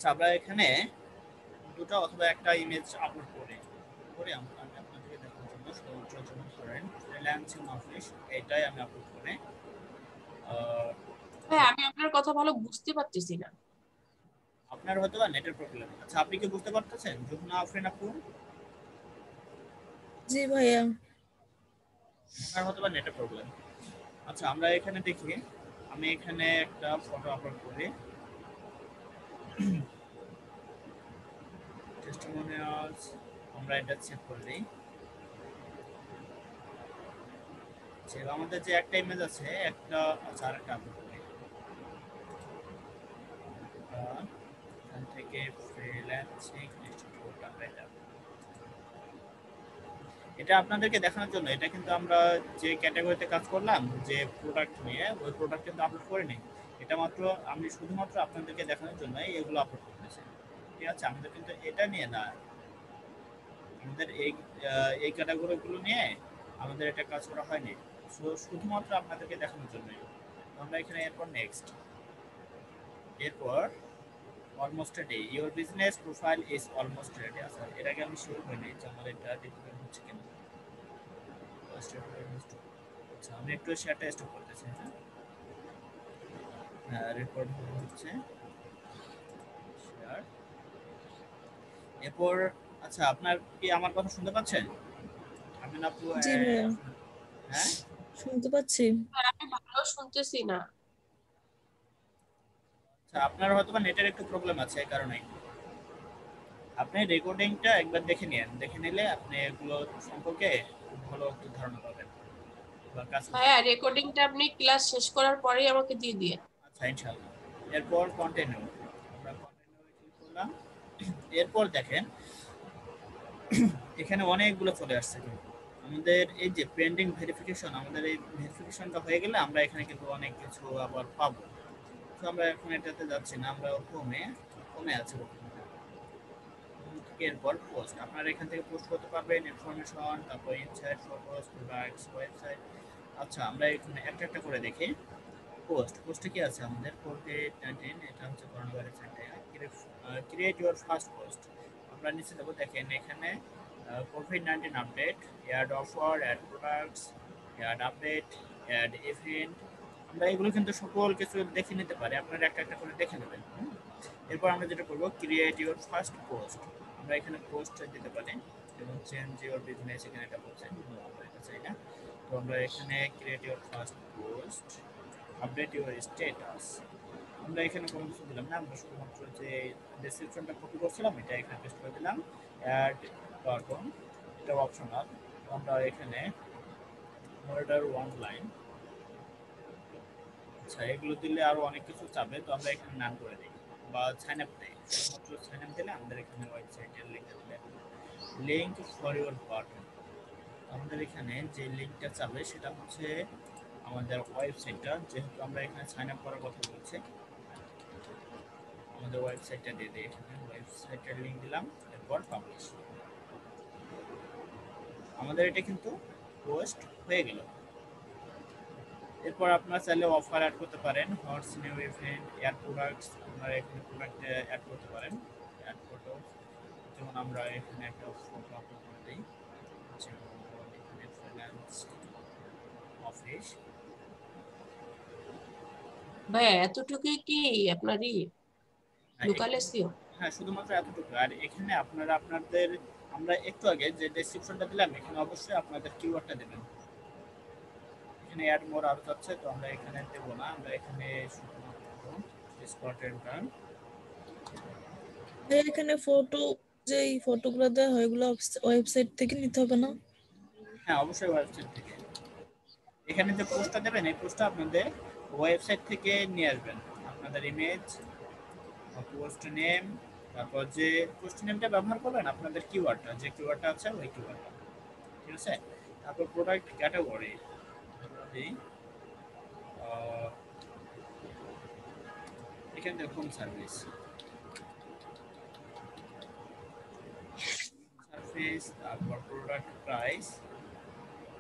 আচ্ছা আমরা এখানে দুটো অথবা একটা ইমেজ আপলোড করে আমি আপনাদেরকে দেখানোর জন্য সর্বোচ্চ করেন ফ্রিল্যান্সিং অফিস এটাই আমি আপলোড করে হ্যাঁ, আমি আপনার কথা ভালো বুঝতে পারতেছি না। আপনার হয়তো বা নেটের প্রবলেম। আচ্ছা আপনি কি বুঝতে পারতেছেন যমুনা আফরিন আপু? জি ভাইয়া। ওনার হয়তো বা নেটের প্রবলেম। আচ্ছা আমরা এখানে দেখি, আমি এখানে একটা ফটো আপলোড করি টেস্টিমোনিয়ালস, আমরা এটা চেক করে দিই যে আমাদের যে একটা ইমেজ আছে একটা, আচ্ছা আরেকটা আপলোড করি এখান থেকে ফ্রিল্যান্সিং ইনস্টিটিউট আমরা এটা আপনাদেরকে দেখানোর জন্য। এটা কিন্তু আমরা যে ক্যাটাগরিতে কাজ করলাম যে প্রোডাক্ট নিয়ে, ওই প্রোডাক্ট কিন্তু আপলোড করিনি। এটা মাত্র আমি শুধুমাত্র আপনাদেরকে দেখানোর জন্য এগুলো আপলোড করতেছি, ঠিক আছে? আমাদের কিন্তু এটা নিয়ে না, আমাদের এই ক্যাটাগরিগুলো নিয়ে আমাদের এটা কাজ করা হয়নি। শুধুমাত্র আপনাদেরকে দেখানোর জন্য আমরা এখানে এরপর নেক্সট, এরপর almost ready, your business profile is almost ready. আচ্ছা এর আগে আমি শুরু হয়নি যে আমার এটা ডিপেন্ড হচ্ছে কিনা। আচ্ছা আমি একটু শেয়ারটা স্টপ করতেছি। হ্যাঁ রেকর্ড হচ্ছে শেয়ার। এরপর আচ্ছা আপনার কি আমার কথা শুনতে পাচ্ছেন? আমি না আপু জি ভাইয়া, হ্যাঁ শুনতে পাচ্ছি। আর আমি ভালো শুনতেছি না। আচ্ছা আপনার হয়তো বা নেটের একটু প্রবলেম আছে এই কারণেই। আপনি রেকর্ডিংটা একবার দেখে নিন, দেখে নিলে আপনি এগুলো সম্পর্কে খুব ভালো একটু ধারণা পাবেন বা কাজ করতে ভাইয়া, পারবেন। রেকর্ডিংটা আপনি ক্লাস শেষ করার পরেই আমাকে দিয়ে দিয়ে। আচ্ছা ইনশাআল্লাহ। এরপর কন্টিনিউ, আমরা কন্টিনিউ ক্লিক করলাম। এরপর দেখেন এখানে অনেকগুলো চলে আসছে কিন্তু আমাদের এই যে পেন্ডিং ভেরিফিকেশন, আমাদের এই ভেরিফিকেশনটা হয়ে গেলে আমরা এখানে কিন্তু অনেক কিছু আবার পাবো। তো আমরা এখন এটাতে যাচ্ছি না, আমরা হোমে, হোমে আছে এরপর পোস্ট, আপনারা এখান থেকে পোস্ট করতে পারবেন ইনফরমেশন, তারপর ইনসাইট, ফটোস, প্রোডাক্টস, ওয়েবসাইট। আচ্ছা আমরা এখানে একটা একটা করে দেখি। পোস্টে কি আছে আমাদের? কোভিড-19, এটা হচ্ছে corona virus create your first post. আমরা নিচে দেবো, দেখেন এখানে কোভিড-19 update, add offer, add products, add update, add event. আমরা এগুলো কিন্তু সকল কিছু দেখে নিতে পারি, আপনারা একটা একটা করে দেখে নেবেন। এরপর আমরা যেটা করবো ক্রিয়েট ইউর ফার্স্ট পোস্ট, আমরা এখানে পোস্ট দিতে পারি এবং চেঞ্জ ইউর বিজনেস, এখানে এটা বলছে আমরা এটা চাই না। তো আমরা এখানে create your first post, update your status, আমরা এখানে কোনো কিছু দিলাম না, আমরা শুধুমাত্র যে ডেসক্রিপশনটা কপি করছিলাম এটা এখানে পেস্ট করে দিলাম। অ্যাড কার্টুন, এটা অপশনাল, আমরা এখানে অর্ডার ওয়ান লাইন, আচ্ছা এগুলো দিলে আরো অনেক কিছু চাবে, তো আমরা এখানে নাম করে দিই বা সাইন আপ দেই। শুধুমাত্র সাইন আপ দিলে আমাদের এখানে ওয়েবসাইটের লিঙ্ক দিলে লিঙ্ক ফর ইউর বাটন, আমাদের এখানে যে লিঙ্কটা চাবে সেটা হচ্ছে আমাদের ওয়েবসাইটটা, যেহেতু আমরা এখানে সাইন আপ করার কথা বলছি আমাদের ওয়েবসাইটটা দিয়ে দিই, এখানে ওয়েবসাইটের লিংক দিলাম। এরপর পাবলিশ, আমাদের এটা কিন্তু পোস্ট হয়ে গেল। এরপর আপনারা চাইলে অফার অ্যাড করতে পারেন, হটস নিউ ইভেন্ট, এয়ার প্রোডাক্টস, আপনারা এখানে প্রোডাক্ট অ্যাড করতে পারেন, অ্যাড ফটো, যেমন আমরা এখানে একটা ফটো আপলোড করে দিই, যেমন এখানে ফ্রিল্যান্স অফিস। ভাইয়া, এতটুকুই কি আপনারই হ্যাঁ লোকাল এসিও? হ্যাঁ শুধুমাত্র এতটুকু। আর এখানে আপনারা আপনাদের, আমরা একটু আগে যে ডেসক্রিপশনটা দিলাম এখানে অবশ্যই আপনাদের কিওয়ার্ডটা দেবেন। এখানে অ্যাড মোর আরো যাচ্ছে, তো আমরা এখানে দেব না, আমরা এখানে শুধুমাত্র স্পটেড গান। ভাইয়া এখানে ফটো, যেই ফটোগুলো দেওয়া হয় ওগুলো ওয়েবসাইট থেকে নিতে হবে না? হ্যাঁ অবশ্যই ওয়েবসাইট থেকে। এখানে যে পোস্টটা দেবেন এই পোস্টটা আপনাদের ওয়েবসাইট থেকে নিয়ে আসবেন, আপনাদের ইমেজ, পোস্ট নেম, তারপর যে পোস্ট নেমটা ব্যবহার করবেন আপনাদের কিওয়ার্ডটা, যে কিওয়ার্ডটা আছে ওই কিওয়ার্ডটা, ঠিক আছে? তারপর প্রোডাক্ট ক্যাটাগরি, এখানে দেখুন সার্ভিস, সার্ভিস, তারপর প্রোডাক্ট প্রাইস,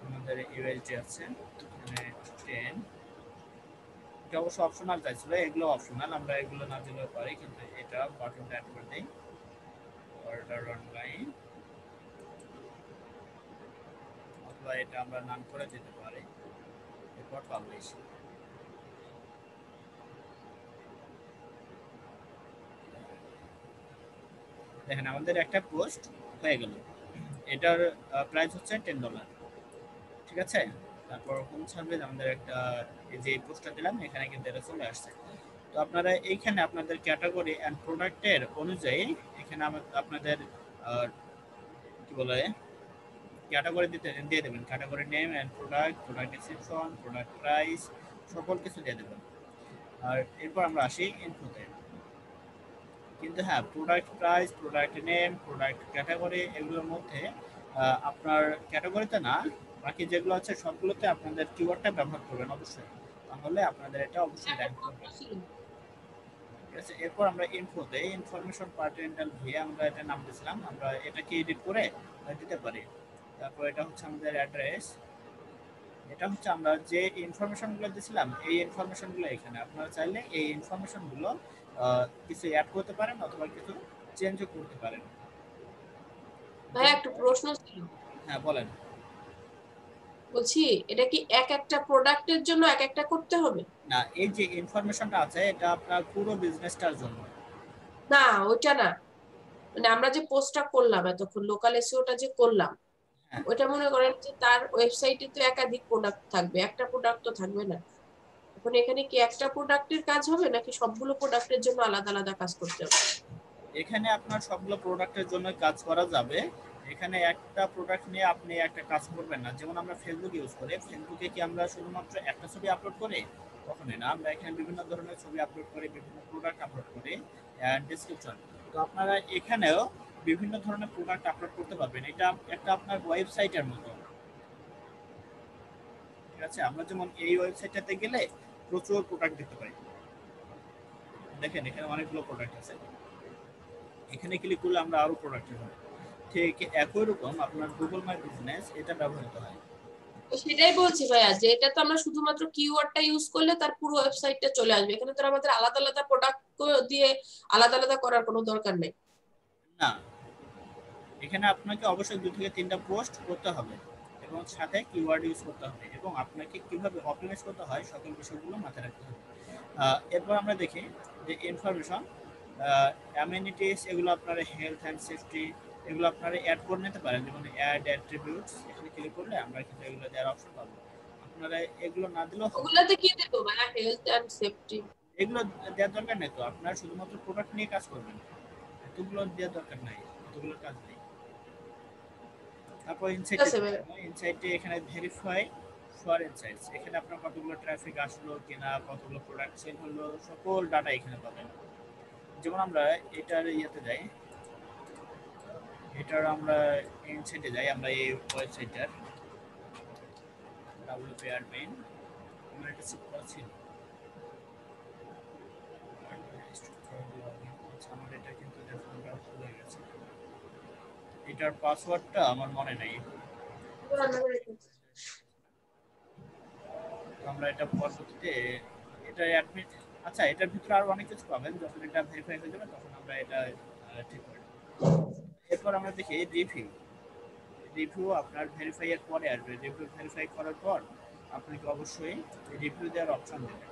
আমাদের ইউএসডি আছে এখানে 10, এটা অবশ্য অপশনাল চাইছিল, এগুলো অপশনাল, আমরা এগুলো না দিলেও পারি, কিন্তু এটা বাটনটা অ্যাড করে দেই। অর্ডার অনলাইন, অথবা এটা আমরা নাম করে দিতে পারি। এরপর পাবলিশ। দেখেন আমাদের একটা পোস্ট হয়ে গেল। এটার প্রাইস হচ্ছে $10, ঠিক আছে। তারপর হোম সার্ভিস আমাদের একটা, এই যে পোস্টটা দিলাম এখানে কিন্তু এটা চলে আসছে। তো আপনারা এইখানে আপনাদের ক্যাটাগরি অ্যান্ড প্রোডাক্টের অনুযায়ী এখানে আপনাদের কি বলে ক্যাটাগরি দিয়ে দেবেন, category name and product, product description, product price, সকল কিছু দিয়ে দেবেন। আর এরপর আমরা আসি ইনফোতে। কিন্তু হ্যাঁ, product price, product name, product category এগুলোর মধ্যে আপনার ক্যাটাগরিতে না, বাকি যেগুলো আছে সবগুলোতে আপনাদের কিওয়ার্ডটা ব্যবহার করবেন অবশ্যই, তাহলে আপনাদের এটা অবশ্যই র্যাঙ্ক করবে। ঠিক আছে, এরপর আমরা ইনফোতে ইনফরমেশন পার্টেন্টাল ভিউ আমরা এটা নাম দিয়েছিলাম, আমরা এটাকে এডিট করে দিতে পারি। তারপর এটা হচ্ছে আমাদের অ্যাড্রেস, এটা হচ্ছে আমরা যে ইনফরমেশনগুলো দিয়েছিলাম এই ইনফরমেশনগুলো এখানে, আপনারা চাইলে এই ইনফরমেশনগুলো কিছু অ্যাড করতে পারেন অথবা কিছু চেঞ্জও করতে পারেন। ভাই একটা প্রশ্ন ছিল, হ্যাঁ বলেন। বলছি এটা কি এক একটা প্রোডাক্টের জন্য এক একটা করতে হবে? না, এই যে ইনফরমেশনটা আছে এটা আপনার পুরো বিজনেসটার জন্য। না ওইটা না, মানে আমরা যে পোস্টটা করলাম এতক্ষণ লোকাল এসইওটা যে করলাম, হ্যাঁ, ওইটা মনে করেন যে তার ওয়েবসাইটে তো একাধিক প্রোডাক্ট থাকবে, একটা প্রোডাক্ট তো থাকবে না। এখন এখানে কি একটা প্রোডাক্টের কাজ হবে নাকি সবগুলো প্রোডাক্টের জন্য আলাদা আলাদা কাজ করতে হবে? এখানে আপনার সবগুলো প্রোডাক্টের জন্য কাজ করা যাবে। এখানে একটা প্রোডাক্ট নিয়ে আপনি একটা কাজ করবেন না। যেমন আমরা ফেসবুক ইউজ করি, ফেসবুকে কি আমরা শুধুমাত্র একটা ছবি আপলোড করি? কখনোই না, আমরা এখানে বিভিন্ন ধরনের ছবি আপলোড করি, বিভিন্ন প্রোডাক্ট আপলোড করি, ডেসক্রিপশন। তো আপনারা এখানেও বিভিন্ন ধরনের প্রোডাক্ট আপলোড করতে পারবেন, এটা একটা আপনার ওয়েবসাইটের মতো। ঠিক আছে, আমরা যেমন এই ওয়েবসাইটটাতে গেলে প্রচুর প্রোডাক্ট দেখতে পাই, দেখেন এখানে অনেকগুলো প্রোডাক্ট আছে, এখানে ক্লিক করলে আমরা আরো প্রোডাক্ট পাবো। ঠিক একই রকম আপনার গুগল মাই বিজনেস এটা ব্যবহৃত হয়। তো সেটাই বলছি ভাইয়া, যে এটা তো আমরা শুধুমাত্র কিওয়ার্ডটা ইউজ করলে তার পুরো ওয়েবসাইটটা চলে আসবে, এখানে তো আমাদের আলাদা আলাদা প্রোডাক্ট দিয়ে আলাদা আলাদা করার কোনো দরকার নেই। না, এখানে আপনাকে অবশ্যই 2 থেকে 3টা পোস্ট করতে হবে এবং সাথে কিওয়ার্ড ইউজ করতে হবে এবং আপনাকে কিভাবে অপটিমাইজ করতে হয় সকল বিষয়গুলো মাথায় রাখতে হবে। এরপর আমরা দেখি যে ইনফরমেশন, অ্যামিনিটিস, এগুলো আপনার হেলথ অ্যান্ড সেফটি, এগুলো আপনারা অ্যাড করে নিতে পারেন, যেমন অ্যাড অ্যাট্রিবিউটস, এখানে ক্লিক করলে আমরা কিন্তু এগুলো দেওয়ার অপশন পাবো। আপনারা এগুলো না দিলেও হবে, ওগুলাতে কি দেবো ভাইয়া? Health and safety? এগুলো দেওয়ার দরকার নেই। তো আপনারা শুধুমাত্র প্রোডাক্ট নিয়ে কাজ করবেন, এতগুলো দেওয়ার দরকার নাই, এতগুলোর কাজ নেই। তারপর ঠিক ইনসাইটে, আছে ভাইয়া। ইনসাইটে এখানে ভেরিফাই ফর ইনসাইটস, এখানে আপনার কতগুলো ট্রাফিক আসলো কিনা, কতগুলো প্রোডাক্ট সেল হলো, সকল ডাটা এখানে পাবেন। যেমন আমরা এটার ইয়েতে যাই, এটার আমরা ইনসাইটে যাই, আমরা এই ওয়েবসাইটটার WP admin আমরা এটা সেট করা ছিল। আচ্ছা, আমার এটা কিন্তু দেখুনটা ভুলে গেছে, এটার পাসওয়ার্ডটা আমার মনে নেই, আমরা এটা পরবর্তীতে এটা অ্যাডমিট, আচ্ছা এটার ভিতরে আরো অনেক কিছু পাবেন, যখন এটা ভেরিফাই হয়ে যাবে তখন আমরা এটা ঠিক করে নেব। এরপর আমরা দেখি রিভিউ, রিভিউ আপনার ভেরিফাই এর পরে আসবে, রিভিউ ভেরিফাই করার পর আপনাকে অবশ্যই রিভিউ দেওয়ার অপশন দেবে।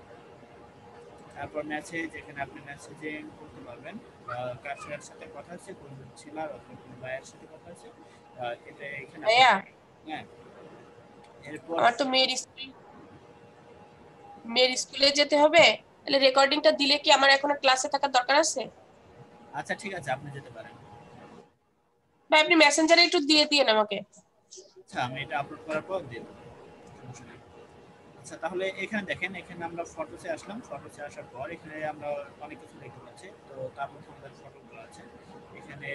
তারপর মেসেজ, এখানে আপনি মেসেজিং করতে পারবেন, কাস্টমারের সাথে কথা হচ্ছে, কোন সেলার অথবা কোন বায়ার সাথে কথা হচ্ছে, এটা এখানে ভাইয়া হ্যাঁ। এরপর আমার তো মেয়ের স্কুলে যেতে হবে, তাহলে রেকর্ডিংটা দিলে কি আমার এখন ক্লাসে থাকার দরকার আছে? আচ্ছা ঠিক আছে, আপনি যেতে পারেন। ভাই আপনি মেসেঞ্জারে একটু দিয়ে দিন আমাকে। আচ্ছা, আমি এটা আপলোড করার পর দিয়ে দেবো, সমস্যা নেই। আচ্ছা তাহলে এখানে দেখেন, এখানে আমরা ফটোসে আসলাম, ফটোসে আসার পর এখানে আমরা অনেক কিছু দেখতে পাচ্ছি। তো তার মধ্যে আমাদের ফটোগুলো আছে এখানে,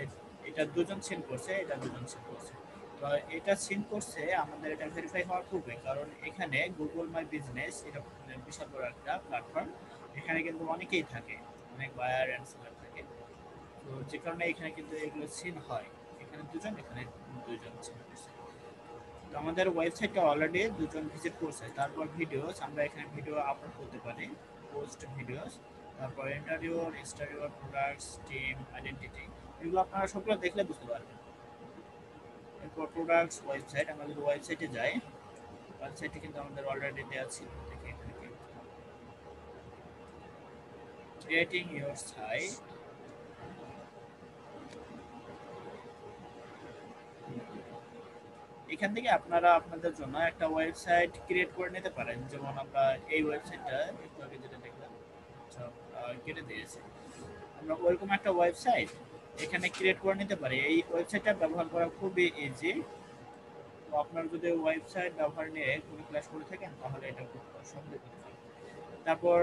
এটা দুজন সেন্ড করছে, এটা দুজন সেন্ড করছে। তো এটা সেন্ড করছে আমাদের এটা ভেরিফাই হওয়ার পূর্বে, কারণ এখানে গুগল মাই বিজনেস এটা বিশাল বড় একটা প্ল্যাটফর্ম, এখানে কিন্তু অনেকেই থাকে, অনেক বায়ার অ্যান্ড সেলার থাকে। তো যে কারণে এখানে কিন্তু এগুলো সিন হয়, এখানে দুজন, এখানে দুজন সিন করছে। তো আমাদের ওয়েবসাইটটা অলরেডি দুজন ভিজিট করছে। তারপর ভিডিওস, আমরা এখানে ভিডিও আপলোড করতে পারি, পোস্ট ভিডিওস, তারপর ইন্টারভিউর, এক্সটেরিয়র, প্রোডাক্টস, টিম, আইডেন্টিটি, এগুলো আপনারা সবগুলো দেখলে বুঝতে পারবেন। এরপর প্রোডাক্টস, ওয়েবসাইট, আমরা যদি ওয়েবসাইটে যাই, ওয়েবসাইটে কিন্তু আমাদের অলরেডি দেওয়া ছিল, দেখে এখানে ক্রিয়েটিং ইউর সাইট। এখান থেকে আপনারা আপনাদের জন্য একটা ওয়েবসাইট ক্রিয়েট করে নিতে পারেন। যেমন আমরা এই ওয়েবসাইটটা একটু আগে যেটা দেখলাম, সব কেটে দিয়েছে, আমরা ওইরকম একটা ওয়েবসাইট এখানে ক্রিয়েট করে নিতে পারি। এই ওয়েবসাইটটা ব্যবহার করা খুবই ইজি। তো আপনারা যদি ওয়েবসাইট ব্যবহার নিয়ে কোনো ক্লাস করে থাকেন তাহলে এটা খুব সহজে করতে পারবেন। তারপর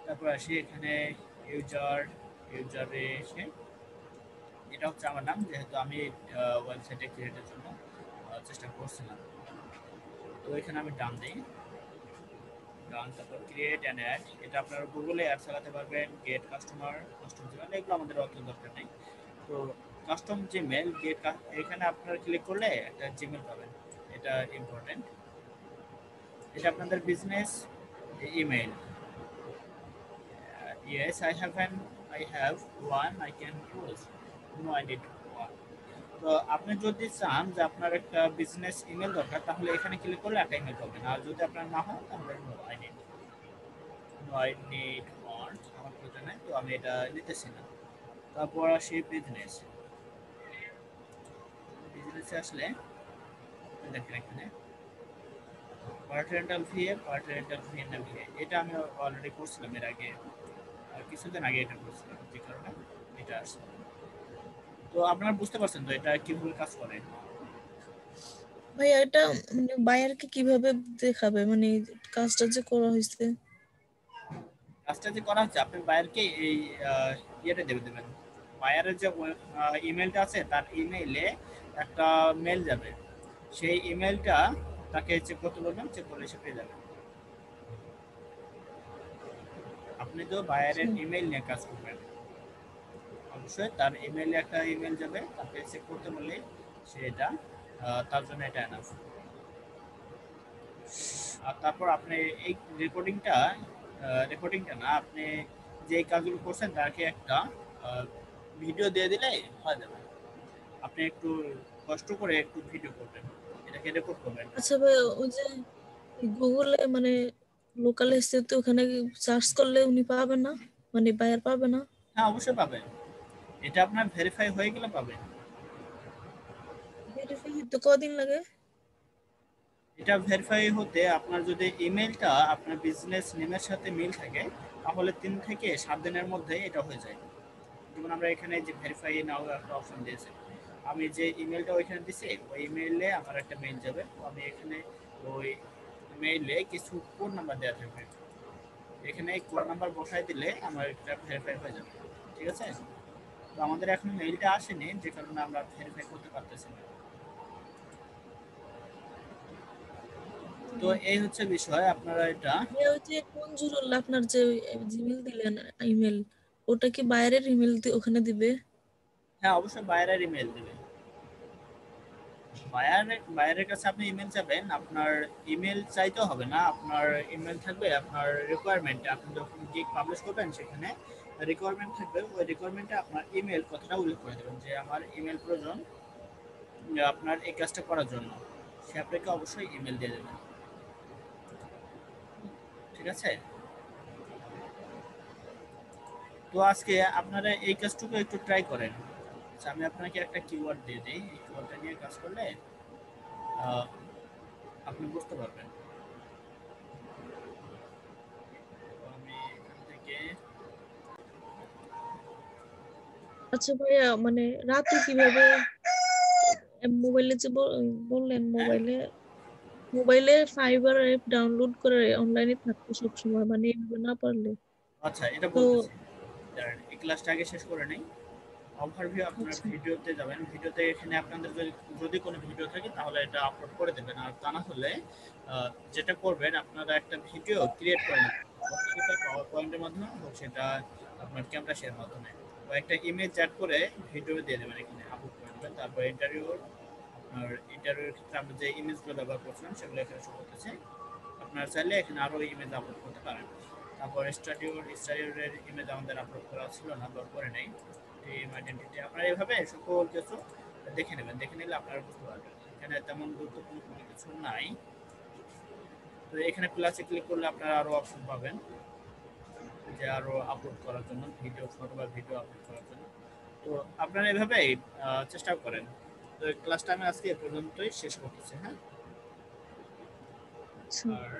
তারপর আসি এখানে ইউজারে এসে, এটা হচ্ছে আমার নাম, যেহেতু আমি ওয়েবসাইটে ক্রিয়েটের জন্য চেষ্টা করছিলাম। তো এখানে আমি ডান দিই, ডান, তারপর ক্রিয়েট অ্যান অ্যাড। এটা আপনারা গুগলে অ্যাড চালাতে পারবেন, গেট কাস্টমার, কাস্টম জিমেল, এগুলো আমাদের অত দরকার নেই। তো কাস্টম জিমেল গেট, এখানে আপনারা ক্লিক করলে একটা জিমেল পাবেন, এটা ইম্পর্টেন্ট। এটা আপনাদের business email. Yes, I have one I can use. No, I need one. তো আপনি যদি চান যে আপনার একটা বিজনেস ইমেল দরকার, তাহলে এখানে ক্লিক করলে একটা ইমেল পাবেন। আর যদি আপনার না হয় তাহলে I need want, আমার প্রয়োজন নেই, তো আমি এটা নিতেছি না। তারপর আসি বিজনেসে আসলে দেখেন এখানে পার্ট ফি এটা আমি অলরেডি করছিলাম এর আগে, আর কিছুদিন আগে এটা করছিলাম, যে কারণে এটা আসছে। তো আপনারা বুঝতে পারছেন তো এটা কিভাবে কাজ করে? ভাইয়া এটা মানে বায়ারকে কিভাবে দেখাবে, মানে কাজটা যে করা হয়েছে? কাজটা যে করা হচ্ছে, আপনি বায়ারকে এই ইয়েটা দেবেন। বায়ারের যে ইমেলটা আছে, তার ইমেইলে একটা মেল যাবে, সেই ইমেলটা তাকে চেক করতে বলবেন, চেক করলে সে পেয়ে যাবে। আপনি তো বায়ারের ইমেল নিয়ে কাজ করবেন, অবশ্যই তার ইমেইলে একটা ইমেল যাবে, তাকে চেক করতে বললে সে এটা তার জন্য এটা এনাফ। আর তারপর আপনি এই রেকর্ডিংটা না, আপনি যে কাজগুলো করছেন তাকে একটা ভিডিও দিয়ে দিলে হয়ে যাবে। আপনি একটু কষ্ট করে একটু ভিডিও করবেন, এটাকে রেকর্ড করবেন। আচ্ছা ভাইয়া, ওই যে গুগলে মানে লোকাল এসে তো ওখানে সার্চ করলে উনি পাবে না, মানে বায়ার পাবে না? হ্যাঁ, অবশ্যই পাবেন, এটা আপনার ভেরিফাই হয়ে গেলে পাবেন। ভেরিফাই হতে কদিন লাগে? এটা ভেরিফাই হতে আপনার যদি ইমেলটা আপনার বিজনেস নেমের সাথে মিল থাকে, তাহলে 3 থেকে 7 দিনের মধ্যে এটা হয়ে যায়। যেমন আমরা এখানে যে ভেরিফাই নাও একটা অপশন দিয়েছে, আমি যে ইমেলটা ওইখানে দিছি, ওই ইমেইলে আমার একটা মেইল যাবে, তো আমি এখানে ওই মেইলে কিছু কোড নাম্বার দেওয়া থাকবে, এখানে কোড নাম্বার বসাই দিলে আমার এটা ভেরিফাই হয়ে যাবে। ঠিক আছে? তো আমাদের এখন মেইলটা আসেনি, যে কারণে আমরা ভেরিফাই করতে পারতেছি না। তো এই হচ্ছে বিষয়, আপনারা এটা। ভাইয়া ওই যে মঞ্জুরুল, আপনার যে জিমেল দিলেন ইমেল, ওটা কি বাইরের ইমেল ওখানে দিবে? হ্যাঁ, অবশ্যই বায়ারের ইমেল দেবে। বায়ারের কাছে আপনি ইমেল চাবেন, আপনার ইমেল চাইতেও হবে না, আপনার ইমেল থাকবে আপনার রিকোয়ারমেন্টে। আপনি যখন গিগ পাবলিশ করবেন সেখানে রিকোয়ারমেন্ট থাকবে, ওই রিকোয়ারমেন্টে আপনার ইমেল কথাটা উল্লেখ করে দেবেন যে আমার ইমেল প্রয়োজন আপনার এই কাজটা করার জন্য, সে আপনাকে অবশ্যই ইমেল দিয়ে দেবেন। ঠিক আছে? তো আজকে আপনারা এই কাজটুকু একটু ট্রাই করেন। আচ্ছা, আমি আপনাকে একটা কিওয়ার্ড দিয়ে দিই, এই কিওয়ার্ডটা নিয়ে কাজ করলে আপনি বুঝতে পারবেন। তো আমি এখান থেকে আচ্ছা ভাইয়া, মানে রাতে কিভাবে মোবাইলে যে বললেন, হ্যাঁ, মোবাইলে ফাইবার অ্যাপ ডাউনলোড করে অনলাইনে থাকতো সবসময়, মানে এইভাবে না পারলে? আচ্ছা, এটা তো বলতেছি, দাঁড়ান, এই ক্লাসটা আগে শেষ করে নেই। ওভারভিউ, আপনারা আচ্ছা, ভিডিওতে যাবেন, ভিডিওতে এখানে আপনাদের যদি কোনো ভিডিও থাকে তাহলে এটা আপলোড করে দেবেন, আর তা না হলে যেটা করবেন, আপনারা একটা ভিডিও ক্রিয়েট করে নেবেন, হোক সেটা পাওয়ার পয়েন্টের মাধ্যমে, হোক সেটা আপনার ক্যামেরা শেয়ার মাধ্যমে, তো একটা ইমেজ অ্যাড করে ভিডিও দিয়ে দেবেন, এখানে আপলোড করে দেবেন। তারপর ইন্টারভিউর ক্ষেত্রে আপনি যে ইমেজগুলো ব্যবহার করছেন সেগুলো এখানে শো করতেছে, আপনারা চাইলে এখানে আরও ইমেজ আপলোড করতে পারেন। তারপর স্টাডিওর ইমেজ আমাদের আপলোড করা ছিল না বা করে নাই টিম আইডেন্টিটি। আপনারা এইভাবে সকল কিছু দেখে নেবেন, দেখে নিলে আপনারা বুঝতে পারবেন। এখানে তেমন গুরুত্বপূর্ণ কোনো কিছু নাই। তো এখানে প্লাসে ক্লিক করলে আপনারা আরো অপশন পাবেন যে আরো আপলোড করার জন্য ভিডিও, ফটো বা ভিডিও আপলোড করার জন্য। তো আপনারা এভাবেই চেষ্টা করেন। তো ক্লাসটা আমি আজকে এ পর্যন্তই শেষ করতেছি। হ্যাঁ, আচ্ছা। আর